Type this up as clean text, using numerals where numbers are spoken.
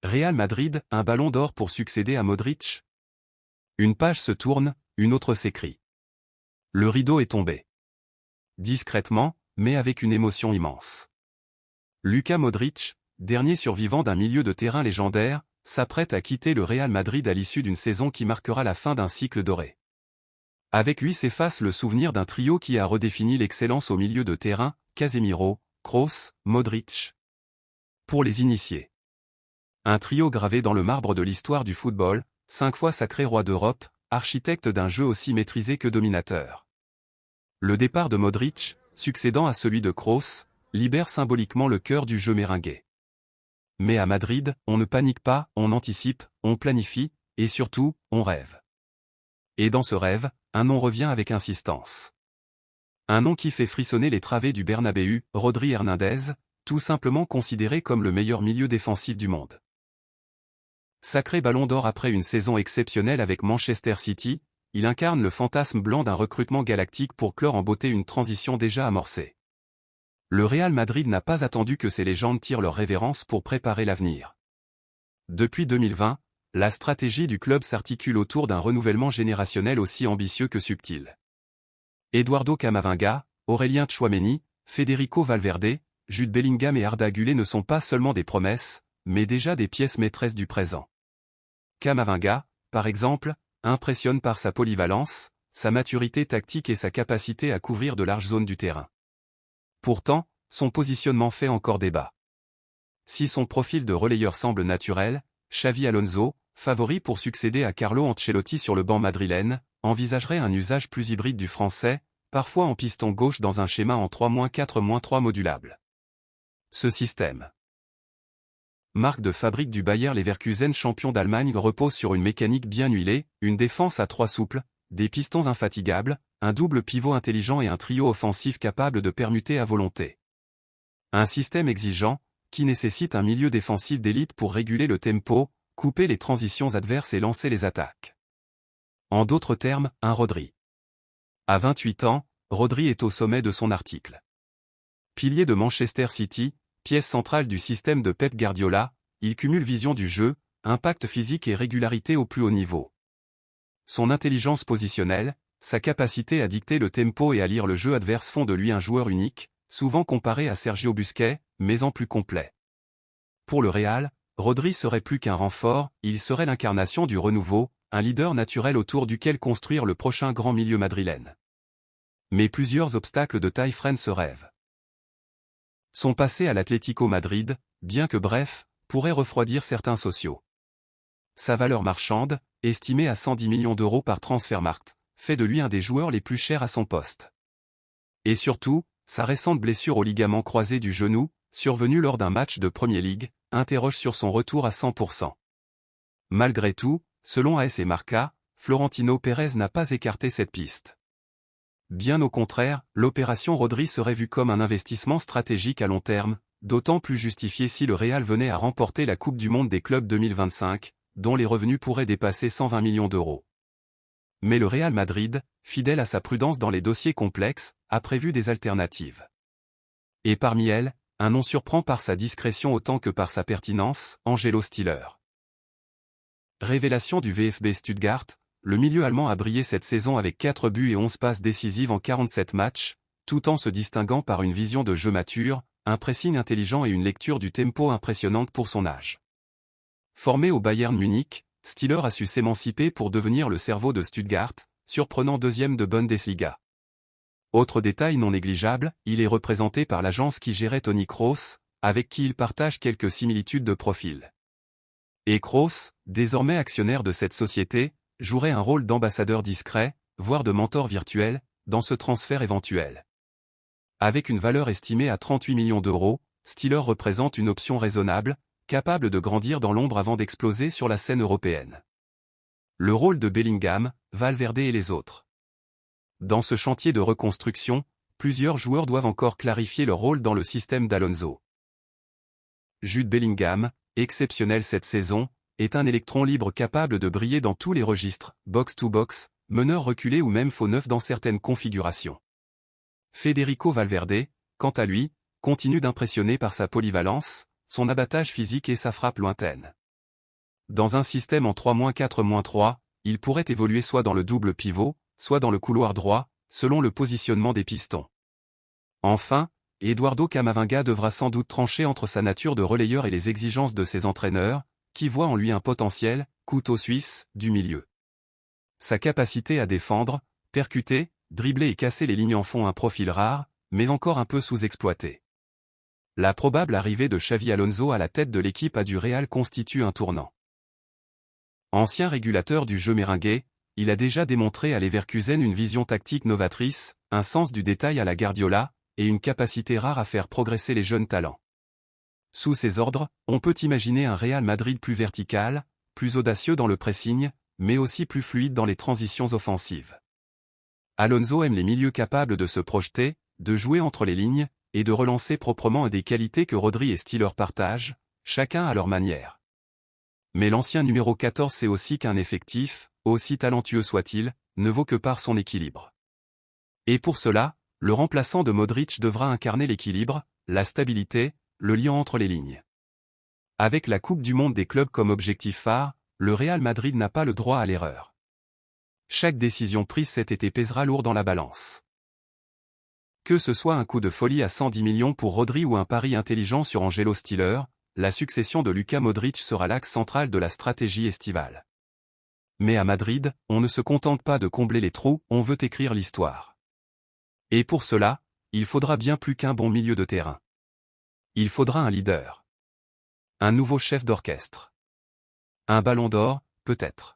Real Madrid, un ballon d'or pour succéder à Modric? Une page se tourne, une autre s'écrit. Le rideau est tombé. Discrètement, mais avec une émotion immense. Luka Modric, dernier survivant d'un milieu de terrain légendaire, s'apprête à quitter le Real Madrid à l'issue d'une saison qui marquera la fin d'un cycle doré. Avec lui s'efface le souvenir d'un trio qui a redéfini l'excellence au milieu de terrain, Casemiro, Kroos, Modric. Pour les initiés. Un trio gravé dans le marbre de l'histoire du football, 5 fois sacré roi d'Europe, architecte d'un jeu aussi maîtrisé que dominateur. Le départ de Modric, succédant à celui de Kroos, libère symboliquement le cœur du jeu méringué. Mais à Madrid, on ne panique pas, on anticipe, on planifie, et surtout, on rêve. Et dans ce rêve, un nom revient avec insistance. Un nom qui fait frissonner les travées du Bernabéu, Rodri Hernandez, tout simplement considéré comme le meilleur milieu défensif du monde. Sacré ballon d'or après une saison exceptionnelle avec Manchester City, il incarne le fantasme blanc d'un recrutement galactique pour clore en beauté une transition déjà amorcée. Le Real Madrid n'a pas attendu que ces légendes tirent leur révérence pour préparer l'avenir. Depuis 2020, la stratégie du club s'articule autour d'un renouvellement générationnel aussi ambitieux que subtil. Eduardo Camavinga, Aurélien Tchouaméni, Federico Valverde, Jude Bellingham et Arda Güler ne sont pas seulement des promesses, mais déjà des pièces maîtresses du présent. Camavinga, par exemple, impressionne par sa polyvalence, sa maturité tactique et sa capacité à couvrir de larges zones du terrain. Pourtant, son positionnement fait encore débat. Si son profil de relayeur semble naturel, Xavi Alonso, favori pour succéder à Carlo Ancelotti sur le banc madrilène, envisagerait un usage plus hybride du français, parfois en piston gauche dans un schéma en 3-4-3 modulable. Ce système, marque de fabrique du Bayer Leverkusen champion d'Allemagne, repose sur une mécanique bien huilée, une défense à 3 souples, des pistons infatigables, un double pivot intelligent et un trio offensif capable de permuter à volonté. Un système exigeant, qui nécessite un milieu défensif d'élite pour réguler le tempo, couper les transitions adverses et lancer les attaques. En d'autres termes, un Rodri. À 28 ans, Rodri est au sommet de son article. Pilier de Manchester City, pièce centrale du système de Pep Guardiola, il cumule vision du jeu, impact physique et régularité au plus haut niveau. Son intelligence positionnelle, sa capacité à dicter le tempo et à lire le jeu adverse font de lui un joueur unique, souvent comparé à Sergio Busquets, mais en plus complet. Pour le Real, Rodri serait plus qu'un renfort, il serait l'incarnation du renouveau, un leader naturel autour duquel construire le prochain grand milieu madrilène. Mais plusieurs obstacles de taille freinent ce rêve. Son passé à l'Atlético Madrid, bien que bref, pourrait refroidir certains sociaux. Sa valeur marchande, estimée à 110 millions d'euros par Transfermarkt, fait de lui un des joueurs les plus chers à son poste. Et surtout, sa récente blessure au ligament croisé du genou, survenue lors d'un match de Premier League, interroge sur son retour à 100%. Malgré tout, selon AS et Marca, Florentino Pérez n'a pas écarté cette piste. Bien au contraire, l'opération Rodri serait vue comme un investissement stratégique à long terme, d'autant plus justifié si le Real venait à remporter la Coupe du Monde des clubs 2025, dont les revenus pourraient dépasser 120 millions d'euros. Mais le Real Madrid, fidèle à sa prudence dans les dossiers complexes, a prévu des alternatives. Et parmi elles, un nom surprend par sa discrétion autant que par sa pertinence, Angelo Stiller. Révélation du VfB Stuttgart, le milieu allemand a brillé cette saison avec 4 buts et 11 passes décisives en 47 matchs, tout en se distinguant par une vision de jeu mature, un pressing intelligent et une lecture du tempo impressionnante pour son âge. Formé au Bayern Munich, Stiller a su s'émanciper pour devenir le cerveau de Stuttgart, surprenant deuxième de Bundesliga. Autre détail non négligeable, il est représenté par l'agence qui gérait Toni Kroos, avec qui il partage quelques similitudes de profil. Et Kroos, désormais actionnaire de cette société, jouerait un rôle d'ambassadeur discret, voire de mentor virtuel, dans ce transfert éventuel. Avec une valeur estimée à 38 millions d'euros, Stiller représente une option raisonnable, capable de grandir dans l'ombre avant d'exploser sur la scène européenne. Le rôle de Bellingham, Valverde et les autres. Dans ce chantier de reconstruction, plusieurs joueurs doivent encore clarifier leur rôle dans le système d'Alonso. Jude Bellingham, exceptionnel cette saison, est un électron libre capable de briller dans tous les registres, box-to-box, meneur reculé ou même faux neuf dans certaines configurations. Federico Valverde, quant à lui, continue d'impressionner par sa polyvalence, son abattage physique et sa frappe lointaine. Dans un système en 3-4-3, il pourrait évoluer soit dans le double pivot, soit dans le couloir droit, selon le positionnement des pistons. Enfin, Eduardo Camavinga devra sans doute trancher entre sa nature de relayeur et les exigences de ses entraîneurs, qui voient en lui un potentiel couteau suisse du milieu. Sa capacité à défendre, percuter, dribbler et casser les lignes en font un profil rare, mais encore un peu sous-exploité. La probable arrivée de Xavi Alonso à la tête de l'équipe du Real constitue un tournant. Ancien régulateur du jeu merengue, il a déjà démontré à Leverkusen une vision tactique novatrice, un sens du détail à la Guardiola, et une capacité rare à faire progresser les jeunes talents. Sous ses ordres, on peut imaginer un Real Madrid plus vertical, plus audacieux dans le pressing, mais aussi plus fluide dans les transitions offensives. Alonso aime les milieux capables de se projeter, de jouer entre les lignes, et de relancer proprement des qualités que Rodri et Stiller partagent, chacun à leur manière. Mais l'ancien numéro 14 sait aussi qu'un effectif, aussi talentueux soit-il, ne vaut que par son équilibre. Et pour cela, le remplaçant de Modric devra incarner l'équilibre, la stabilité, le lien entre les lignes. Avec la Coupe du Monde des clubs comme objectif phare, le Real Madrid n'a pas le droit à l'erreur. Chaque décision prise cet été pèsera lourd dans la balance. Que ce soit un coup de folie à 110 millions pour Rodri ou un pari intelligent sur Angelo Stiller, la succession de Luka Modric sera l'axe central de la stratégie estivale. Mais à Madrid, on ne se contente pas de combler les trous, on veut écrire l'histoire. Et pour cela, il faudra bien plus qu'un bon milieu de terrain. Il faudra un leader. Un nouveau chef d'orchestre. Un ballon d'or, peut-être.